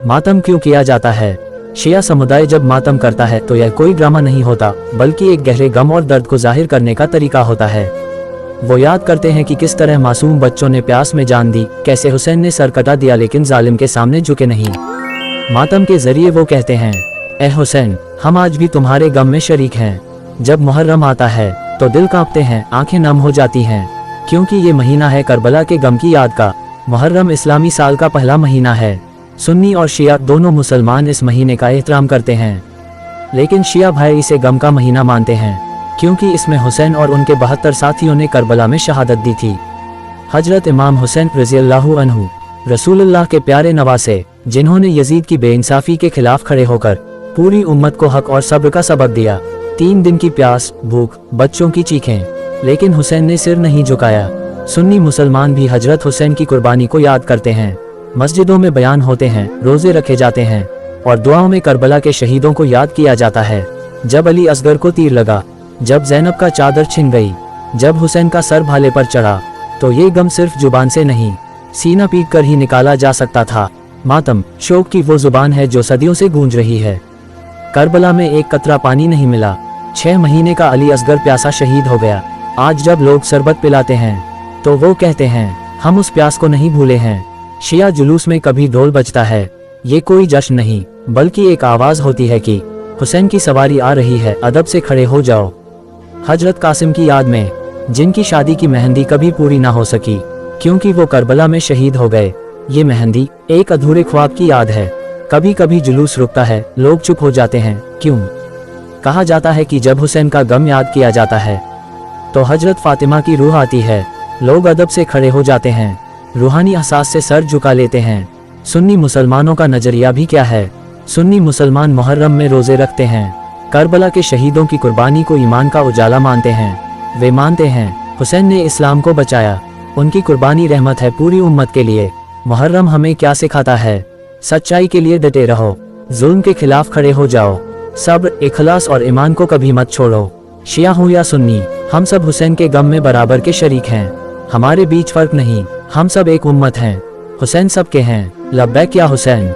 मातम क्यों किया जाता है? शिया समुदाय जब मातम करता है तो यह कोई ड्रामा नहीं होता, बल्कि एक गहरे गम और दर्द को जाहिर करने का तरीका होता है। वो याद करते हैं कि किस तरह मासूम बच्चों ने प्यास में जान दी, कैसे हुसैन ने सर कटा दिया लेकिन जालिम के सामने झुके नहीं। मातम के जरिए वो कहते हैं, ए हुसैन, हम आज भी तुम्हारे गम में शरीक हैं। जब मुहर्रम आता है तो दिल कांपते हैं, आंखें नम हो जाती हैं, क्योंकि ये महीना है करबला के गम की याद का। मुहर्रम इस्लामी साल का पहला महीना है। सुन्नी और शिया दोनों मुसलमान इस महीने का एहतराम करते हैं, लेकिन शिया भाई इसे गम का महीना मानते हैं, क्योंकि इसमें हुसैन और उनके 72 साथियों ने करबला में शहादत दी थी। हजरत इमाम हुसैन रज़ियल्लाहु अन्हु रसूलुल्लाह के प्यारे नवासे, जिन्होंने यजीद की बेइंसाफी के खिलाफ खड़े होकर पूरी उम्मत को हक और सब्र का सबक दिया। 3 दिन की प्यास, भूख, बच्चों की चीखें, लेकिन हुसैन ने सिर नहीं झुकाया। सुन्नी मुसलमान भी हजरत हुसैन की कुर्बानी को याद करते हैं। मस्जिदों में बयान होते हैं, रोजे रखे जाते हैं और दुआओं में करबला के शहीदों को याद किया जाता है। जब अली असगर को तीर लगा, जब ज़ैनब का चादर छिन गई, जब हुसैन का सर भाले पर चढ़ा, तो ये गम सिर्फ जुबान से नहीं, सीना पीट कर ही निकाला जा सकता था। मातम शोक की वो जुबान है जो सदियों से गूंज रही है। करबला में एक कतरा पानी नहीं मिला। 6 महीने का अली असगर प्यासा शहीद हो गया। आज जब लोग शरबत पिलाते हैं तो वो कहते हैं, हम उस प्यास को नहीं भूले हैं। शिया जुलूस में कभी ढोल बजता है, ये कोई जश्न नहीं, बल्कि एक आवाज होती है कि हुसैन की सवारी आ रही है, अदब से खड़े हो जाओ। हजरत कासिम की याद में, जिनकी शादी की मेहंदी कभी पूरी ना हो सकी क्योंकि वो करबला में शहीद हो गए, ये मेहंदी एक अधूरे ख्वाब की याद है। कभी कभी जुलूस रुकता है, लोग चुप हो जाते हैं। क्यों? कहा जाता है कि जब हुसैन का गम याद किया जाता है तो हजरत फातिमा की रूह आती है। लोग अदब से खड़े हो जाते हैं, रूहानी एहसास से सर झुका लेते हैं। सुन्नी मुसलमानों का नजरिया भी क्या है? सुन्नी मुसलमान मुहर्रम में रोजे रखते हैं, करबला के शहीदों की कुर्बानी को ईमान का उजाला मानते हैं। वे मानते हैं हुसैन ने इस्लाम को बचाया, उनकी कुर्बानी रहमत है पूरी उम्मत के लिए। मुहर्रम हमें क्या सिखाता है? सच्चाई के लिए डटे रहो, जुल्म के खिलाफ खड़े हो जाओ, सब्र, इखलास और ईमान को कभी मत छोड़ो। शिया हो या सुन्नी, हम सब हुसैन के गम में बराबर के शरीक हैं। हमारे बीच फर्क नहीं, हम सब एक उम्मत हैं। हुसैन सबके हैं। लब्बैक या हुसैन।